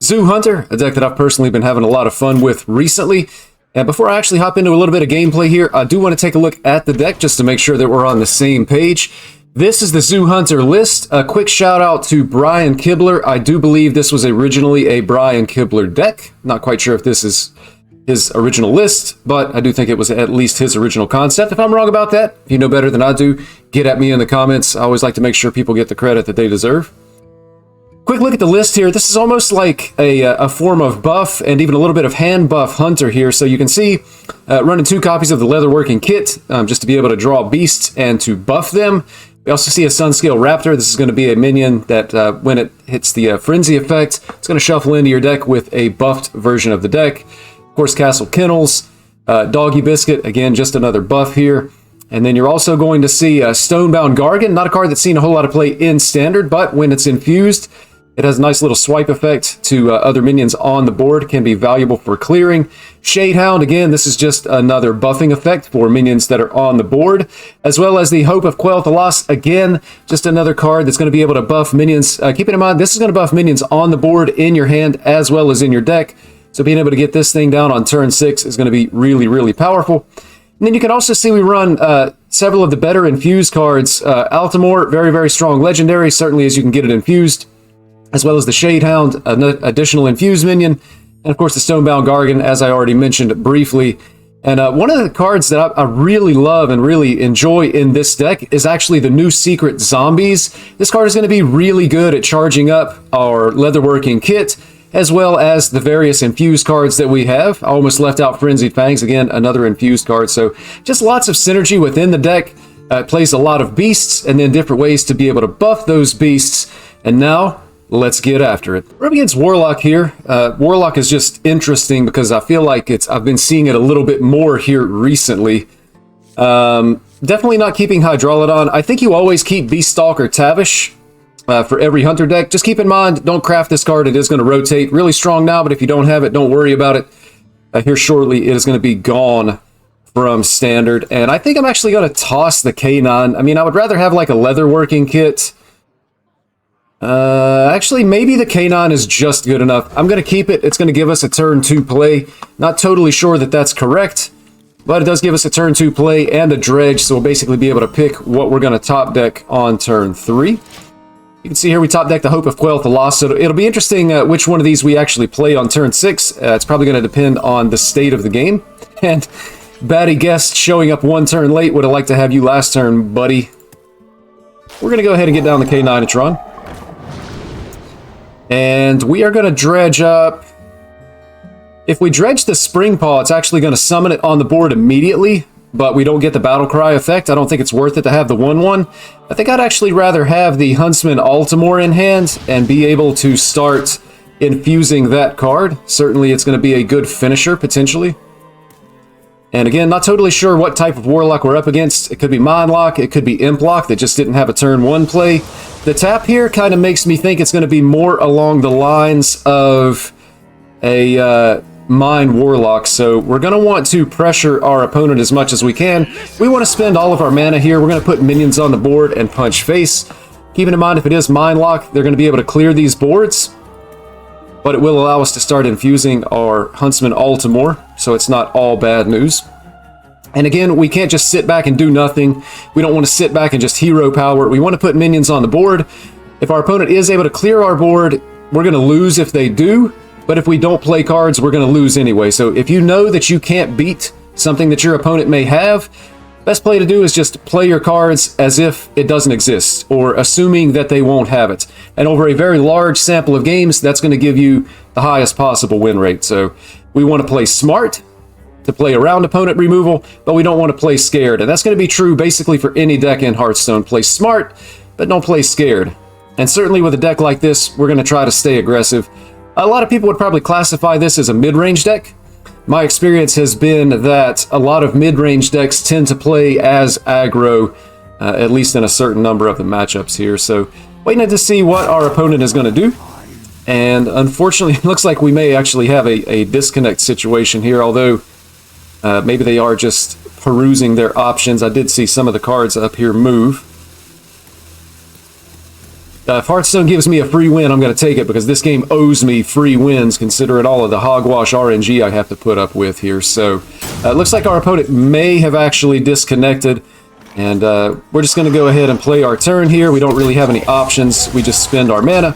Zoo Hunter, a deck that I've personally been having a lot of fun with recently. And before I actually hop into a little bit of gameplay here, I do want to take a look at the deck just to make sure that we're on the same page. This is the Zoo Hunter list. A quick shout out to Brian Kibler. I do believe this was originally a Brian Kibler deck. Not quite sure if this is his original list, but I do think it was at least his original concept. If I'm wrong about that, if you know better than I do, get at me in the comments. I always like to make sure people get the credit that they deserve. Quick look at the list here. This is almost like a form of buff and even a little bit of hand buff Hunter here. So you can see running 2 copies of the leatherworking kit just to be able to draw beasts and to buff them. We also see a Sunscale Raptor. This is going to be a minion that when it hits the Frenzy effect, it's going to shuffle into your deck with a buffed version of the deck. Of course, Castle Kennels, Doggy Biscuit, again, just another buff here. And then you're also going to see Stonebound Gargan, not a card that's seen a whole lot of play in Standard, but when it's infused, it has a nice little swipe effect to other minions on the board, can be valuable for clearing. Shadehound, again, this is just another buffing effect for minions that are on the board, as well as the Hope of Quel'Thalas, again, just another card that's going to be able to buff minions. Keeping in mind, this is going to buff minions on the board, in your hand, as well as in your deck. So being able to get this thing down on turn 6 is going to be really, really powerful. And then you can also see we run several of the better infused cards. Altamore, very, very strong legendary, certainly as you can get it infused, as well as the Shadehound, an additional infused minion, and of course the Stonebound Gargan, as I already mentioned briefly. And one of the cards that I really love and really enjoy in this deck is actually the new Secret Zombies. This card is going to be really good at charging up our leatherworking kit, as well as the various infused cards that we have. I almost left out Frenzied Fangs, again, another infused card. So just lots of synergy within the deck. It plays a lot of beasts, and then different ways to be able to buff those beasts. And now, let's get after it. We're up against Warlock here. Warlock is just interesting because I feel like I've been seeing it a little bit more here recently. Definitely not keeping Hydralodon. I think you always keep Beaststalker Tavish for every Hunter deck. Just keep in mind, don't craft this card. It is going to rotate really strong now, but if you don't have it, don't worry about it. Here shortly, it is going to be gone from Standard. And I think I'm actually going to toss the K9. I mean, I would rather have like a leatherworking kit. Actually, maybe the K9 is just good enough. I'm going to keep it. It's going to give us a turn 2 play. Not totally sure that that's correct, but it does give us a turn 2 play and a dredge, so we'll basically be able to pick what we're going to top deck on turn 3. You can see here we top deck the Hope of Quel'Thalas, so it'll be interesting which one of these we actually play on turn 6. It's probably going to depend on the state of the game. And Batty Guest showing up 1 turn late. Would have liked to have you last turn, buddy. We're going to go ahead and get down the K9-atron. And we are going to dredge up. If we dredge the Spring Paw, it's actually going to summon it on the board immediately, but we don't get the Battle Cry effect. I don't think it's worth it to have the 1/1. I think I'd actually rather have the Huntsman Altamore in hand and be able to start infusing that card. Certainly it's going to be a good finisher, potentially. And again, not totally sure what type of Warlock we're up against. It could be Mindlock, it could be Implock that just didn't have a turn 1 play. The tap here kind of makes me think it's going to be more along the lines of a Mind Warlock. So we're going to want to pressure our opponent as much as we can. We want to spend all of our mana here. We're going to put minions on the board and punch face. Keeping in mind, if it is Mindlock, they're going to be able to clear these boards, but it will allow us to start infusing our Huntsman Altamore, so it's not all bad news. And again, we can't just sit back and do nothing. We don't want to sit back and just hero power. We want to put minions on the board. If our opponent is able to clear our board, we're going to lose if they do, but if we don't play cards, we're going to lose anyway. So if you know that you can't beat something that your opponent may have, best play to do is just play your cards as if it doesn't exist, or assuming that they won't have it. And over a very large sample of games, that's going to give you the highest possible win rate. So we want to play smart to play around opponent removal, but we don't want to play scared. And that's going to be true basically for any deck in Hearthstone. Play smart, but don't play scared. And certainly with a deck like this, we're going to try to stay aggressive. A lot of people would probably classify this as a mid-range deck. My experience has been that a lot of mid-range decks tend to play as aggro, at least in a certain number of the matchups here. So waiting to see what our opponent is going to do. And unfortunately, it looks like we may actually have a disconnect situation here, although maybe they are just perusing their options. I did see some of the cards up here move. If Hearthstone gives me a free win, I'm going to take it because this game owes me free wins, considering all of the hogwash RNG I have to put up with here. So it looks like our opponent may have actually disconnected, and we're just going to go ahead and play our turn here. We don't really have any options. We just spend our mana,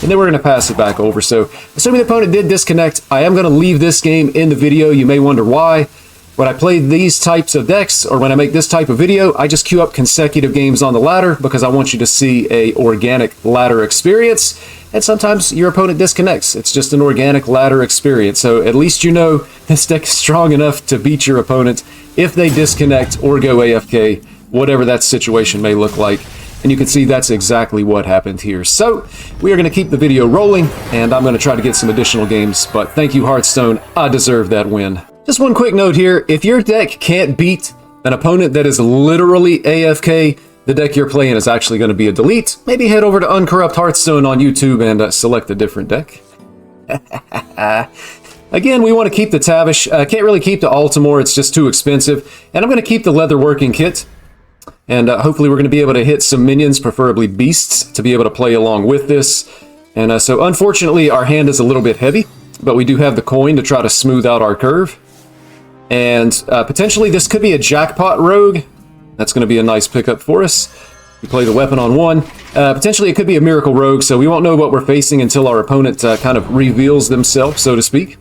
and then we're going to pass it back over. So assuming the opponent did disconnect, I am going to leave this game in the video. You may wonder why. When I play these types of decks, or when I make this type of video, I just queue up consecutive games on the ladder because I want you to see a organic ladder experience. And sometimes your opponent disconnects. It's just an organic ladder experience. So at least you know this deck is strong enough to beat your opponent if they disconnect or go AFK, whatever that situation may look like. And you can see that's exactly what happened here. So we are going to keep the video rolling, and I'm going to try to get some additional games. But thank you, Hearthstone. I deserve that win. Just one quick note here. If your deck can't beat an opponent that is literally AFK, the deck you're playing is actually going to be a delete. Maybe head over to Uncorrupt Hearthstone on YouTube and select a different deck. Again, we want to keep the Tavish. Can't really keep the Altimore. It's just too expensive. And I'm going to keep the Leather Working Kit. And hopefully we're going to be able to hit some minions, preferably beasts, to be able to play along with this. And so unfortunately, our hand is a little bit heavy, but we do have the coin to try to smooth out our curve. And potentially this could be a Jackpot Rogue. That's going to be a nice pickup for us. We play the weapon on one. Potentially it could be a Miracle Rogue, so we won't know what we're facing until our opponent kind of reveals themselves, so to speak.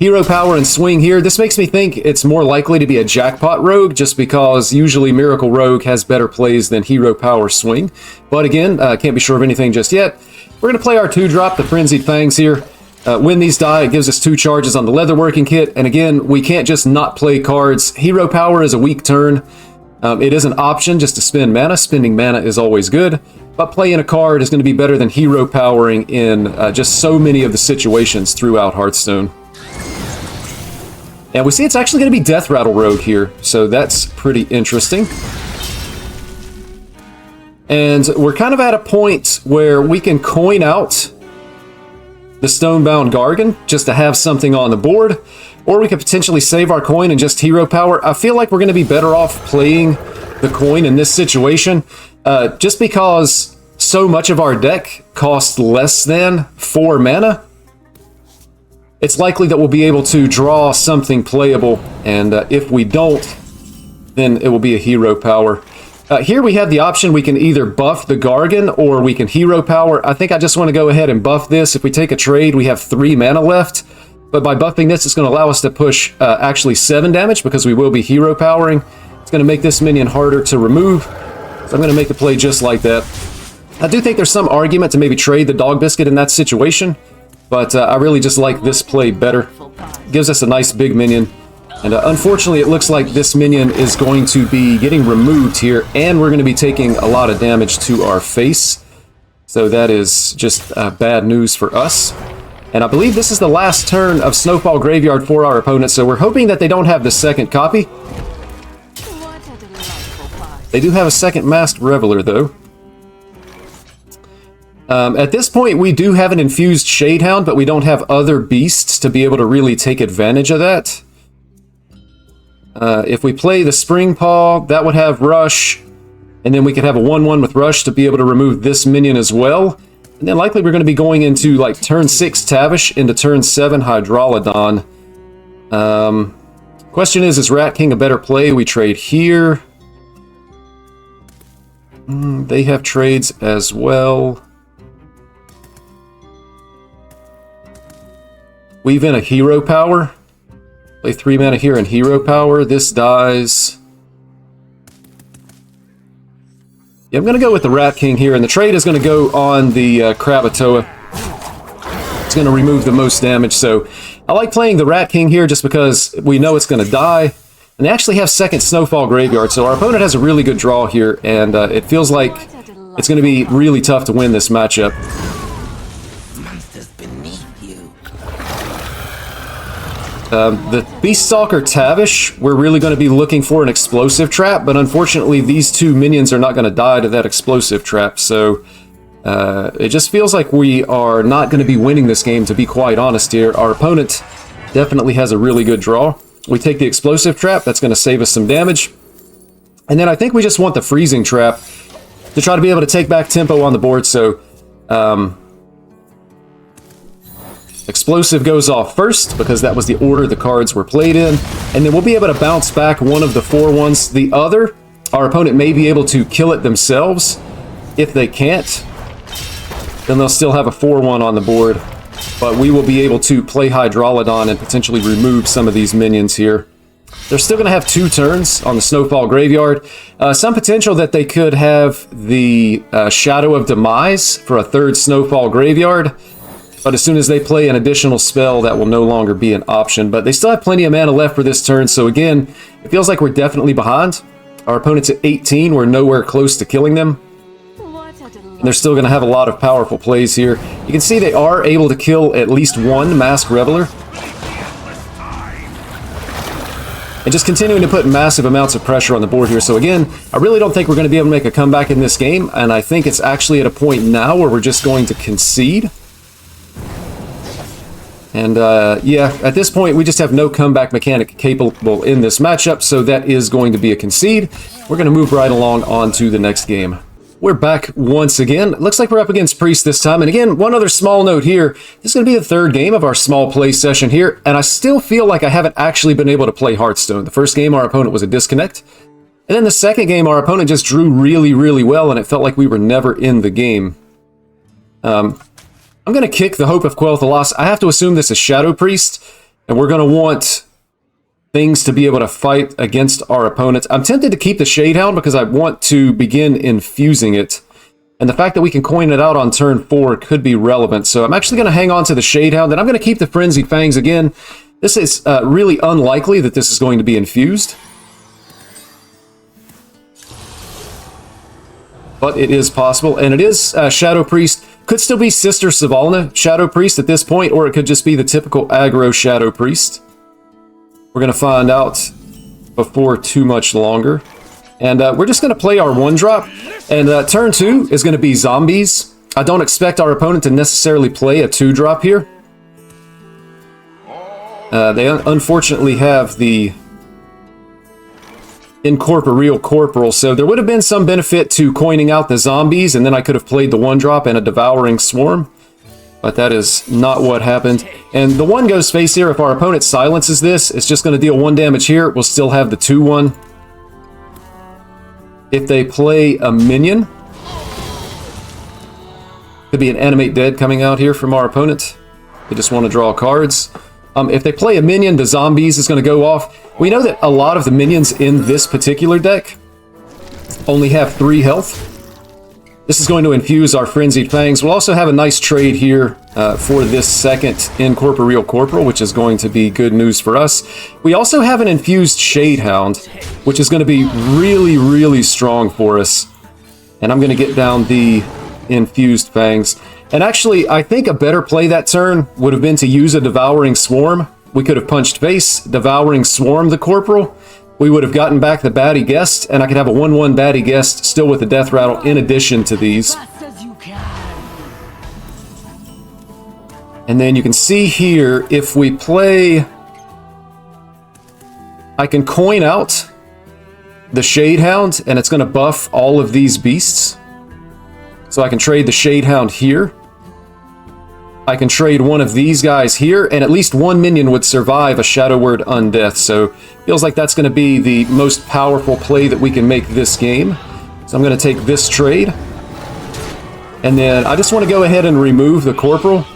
Hero Power and Swing here. This makes me think it's more likely to be a Jackpot Rogue, just because usually Miracle Rogue has better plays than Hero Power Swing. But again, can't be sure of anything just yet. We're going to play our 2-drop, the Frenzied Fangs here. When these die, it gives us 2 charges on the Leather Working Kit. And again, we can't just not play cards. Hero Power is a weak turn. It is an option just to spend mana. Spending mana is always good. But playing a card is going to be better than Hero Powering in just so many of the situations throughout Hearthstone. And we see it's actually going to be Death Rattle Rogue here. So that's pretty interesting. And we're kind of at a point where we can coin out the Stonebound Gargan just to have something on the board, or we could potentially save our coin and just Hero Power. I feel like we're going to be better off playing the coin in this situation, just because so much of our deck costs less than 4 mana. It's likely that we'll be able to draw something playable, and if we don't, then it will be a Hero Power. Here we have the option, we can either buff the Gargan or we can Hero Power. I think I just want to go ahead and buff this. If we take a trade, we have 3 mana left. But by buffing this, it's going to allow us to push actually 7 damage because we will be Hero Powering. It's going to make this minion harder to remove. So I'm going to make the play just like that. I do think there's some argument to maybe trade the Dog Biscuit in that situation. But I really just like this play better. Gives us a nice big minion. And unfortunately, it looks like this minion is going to be getting removed here, and we're going to be taking a lot of damage to our face. So that is just bad news for us. And I believe this is the last turn of Snowfall Graveyard for our opponent, so we're hoping that they don't have the second copy. They do have a second Masked Reveler, though. At this point, we do have an Infused Shadehound, but we don't have other beasts to be able to really take advantage of that. If we play the Spring Paw, that would have Rush, and then we could have a 1/1 with Rush to be able to remove this minion as well. And then likely we're going to be going into like turn 6 Tavish into turn 7 Hydralodon. Question is Rat King a better play? We trade here. They have trades as well. Weave in a Hero Power. Play 3 mana here and Hero Power. This dies. Yeah, I'm going to go with the Rat King here, and the trade is going to go on the Kravatoa. It's going to remove the most damage, so I like playing the Rat King here just because we know it's going to die. And they actually have second Snowfall Graveyard, so our opponent has a really good draw here, and it feels like it's going to be really tough to win this matchup. The Beaststalker Tavish, we're really going to be looking for an explosive trap, but unfortunately these 2 minions are not going to die to that explosive trap, so it just feels like we are not going to be winning this game, to be quite honest here. Our opponent definitely has a really good draw. We take the explosive trap, that's going to save us some damage. And then I think we just want the freezing trap, to try to be able to take back tempo on the board. So Explosive goes off first because that was the order the cards were played in, and then we'll be able to bounce back one of the 4/1s. The other, our opponent may be able to kill it themselves. If they can't, then they'll still have a 4/1 on the board, but we will be able to play Hydralodon and potentially remove some of these minions here. They're still going to have 2 turns on the Snowfall Graveyard. Some potential that they could have the Shadow of Demise for a 3rd Snowfall Graveyard, but as soon as they play an additional spell, that will no longer be an option. But they still have plenty of mana left for this turn, so again, it feels like we're definitely behind. Our opponent's at 18, we're nowhere close to killing them. And they're still going to have a lot of powerful plays here. You can see they are able to kill at least 1 Masked Reveler. And just continuing to put massive amounts of pressure on the board here. So again, I really don't think we're going to be able to make a comeback in this game, and I think it's actually at a point now where we're just going to concede. And yeah, at this point, we just have no comeback mechanic capable in this matchup, so that is going to be a concede. We're going to move right along on to the next game. We're back once again. Looks like we're up against Priest this time. And again, one other small note here. This is going to be the 3rd game of our small play session here, and I still feel like I haven't actually been able to play Hearthstone. The first game, our opponent was a disconnect. And then the second game, our opponent just drew really, really well, and it felt like we were never in the game. I'm going to kick the Hope of Quel'The Lost. I have to assume this is Shadow Priest, and we're going to want things to be able to fight against our opponents. I'm tempted to keep the Shadehound because I want to begin infusing it. And the fact that we can coin it out on turn 4 could be relevant. So I'm actually going to hang on to the Shadehound, and I'm going to keep the Frenzied Fangs again. This is really unlikely that this is going to be infused, but it is possible. And it is Shadow Priest. Could still be Sister Sylvalna Shadow Priest at this point, or it could just be the typical aggro Shadow Priest. We're going to find out before too much longer. And we're just going to play our 1-drop. And turn 2 is going to be Zombies. I don't expect our opponent to necessarily play a 2-drop here. They unfortunately have the Incorporeal Corporal, so there would have been some benefit to coining out the Zombies, and then I could have played the 1-drop and a Devouring Swarm. But that is not what happened. And the 1 goes face here. If our opponent silences this, it's just going to deal 1 damage here. We'll still have the 2/1. If they play a minion, could be an Animate Dead coming out here from our opponent. They just want to draw cards. If they play a minion, the Zombies is going to go off. We know that a lot of the minions in this particular deck only have 3 health. This is going to infuse our Frenzied Fangs. We'll also have a nice trade here for this second Incorporeal Corporal, which is going to be good news for us. We also have an infused Shadehound, which is going to be really, really strong for us. And I'm going to get down the infused Fangs. And actually, I think a better play that turn would have been to use a Devouring Swarm. We could have punched face, Devouring Swarm the Corporal. We would have gotten back the Baddie Guest, and I could have a 1/1 Baddie Guest still with the Death Rattle in addition to these. And then you can see here, if we play... I can coin out the Shadehound, and it's going to buff all of these beasts. So I can trade the Shadehound here. I can trade one of these guys here, and at least 1 minion would survive a Shadow Word Undeath. So feels like that's going to be the most powerful play that we can make this game. So I'm going to take this trade. And then I just want to go ahead and remove the Corporal.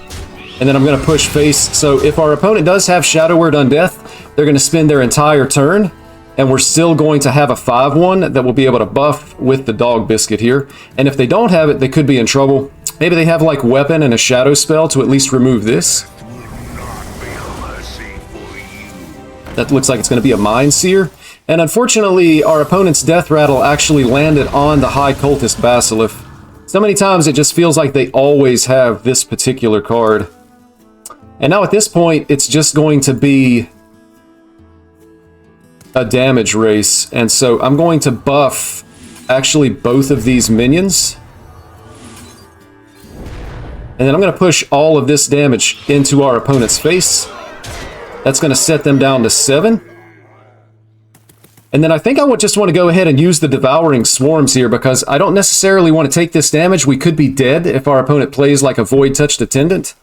And then I'm going to push face. So if our opponent does have Shadow Word Undeath, they're going to spend their entire turn. And we're still going to have a 5/1 that will be able to buff with the Dog Biscuit here. And if they don't have it, they could be in trouble. Maybe they have like Weapon and a Shadow Spell to at least remove this. That looks like it's going to be a Mind Seer. And unfortunately, our opponent's Death Rattle actually landed on the High Cultist Basilisk. So many times it just feels like they always have this particular card. And now at this point, it's just going to be a damage race. And so I'm going to buff actually both of these minions. And then I'm going to push all of this damage into our opponent's face. That's going to set them down to 7. And then I think just want to go ahead and use the Devouring Swarms here because I don't necessarily want to take this damage. We could be dead if our opponent plays like a Void Touched Attendant.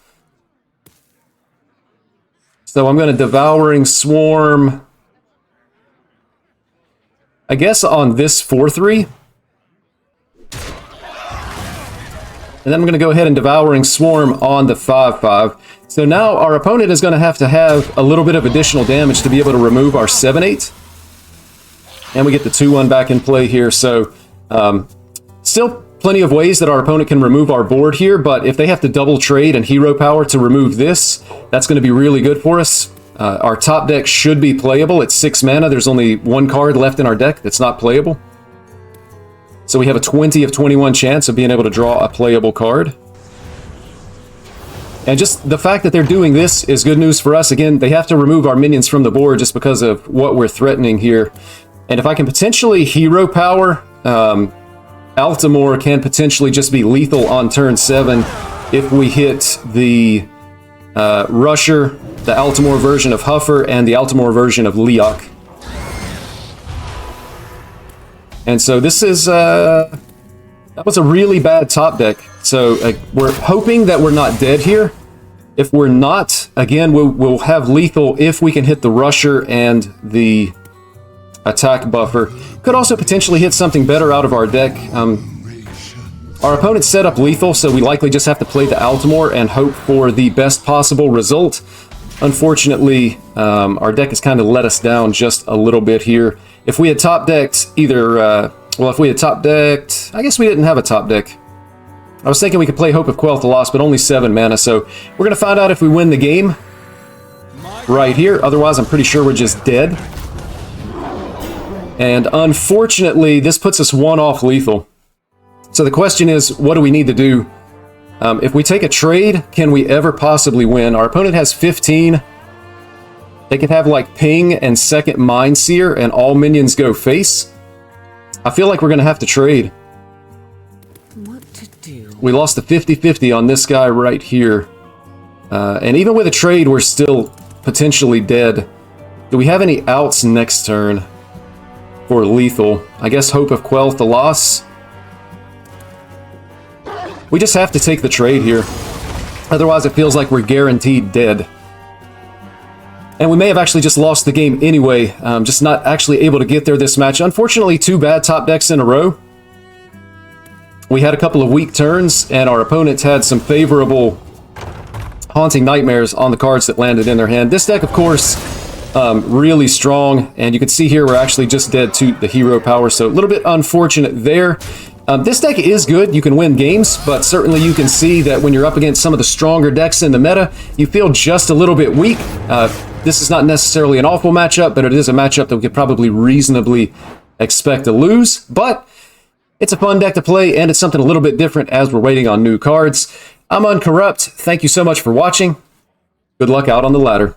So I'm going to Devouring Swarm, I guess, on this 4/3. And then I'm going to go ahead and Devouring Swarm on the 5/5. So now our opponent is going to have a little bit of additional damage to be able to remove our 7/8. And we get the 2/1 back in play here. So still plenty of ways that our opponent can remove our board here, but if they have to double trade and hero power to remove this, that's going to be really good for us. Our top deck should be playable. It's 6 mana. There's only 1 card left in our deck that's not playable. So we have a 20 of 21 chance of being able to draw a playable card. And just the fact that they're doing this is good news for us. Again, they have to remove our minions from the board just because of what we're threatening here. And if I can potentially hero power, Altamore can potentially just be lethal on turn 7 if we hit the Rusher, the Altamore version of Huffer, and the Altamore version of Leok. And so this is, that was a really bad top deck. So we're hoping that we're not dead here. If we're not, again, we'll have lethal if we can hit the Rusher and the attack buffer. Could also potentially hit something better out of our deck. Our opponent set up lethal, so we likely just have to play the Altamore and hope for the best possible result. Unfortunately, our deck has kind of let us down just a little bit here. If we had top decked either, if we had top decked, I guess we didn't have a top deck. I was thinking we could play Hope of Quel'Tha Lost, but only 7 mana, so we're going to find out if we win the game right here. Otherwise, I'm pretty sure we're just dead. And unfortunately, this puts us 1 off lethal. So the question is, what do we need to do? If we take a trade, can we ever possibly win? Our opponent has 15. They could have like Ping and second Mind Seer and all minions go face. I feel like we're going to have to trade. What to do? We lost the 50-50 on this guy right here. And even with a trade, we're still potentially dead. Do we have any outs next turn for lethal? I guess Hope of Quel'Tha Lost. We just have to take the trade here. Otherwise, it feels like we're guaranteed dead. And we may have actually just lost the game anyway, just not actually able to get there this match. Unfortunately, 2 bad top decks in a row. We had a couple of weak turns, and our opponents had some favorable Haunting Nightmares on the cards that landed in their hand. This deck, of course, really strong, and you can see here we're actually just dead to the hero power, so a little bit unfortunate there. This deck is good. You can win games, but certainly you can see that when you're up against some of the stronger decks in the meta, you feel just a little bit weak. This is not necessarily an awful matchup, but it is a matchup that we could probably reasonably expect to lose. But it's a fun deck to play, and it's something a little bit different as we're waiting on new cards. I'm Uncorrupt. Thank you so much for watching. Good luck out on the ladder.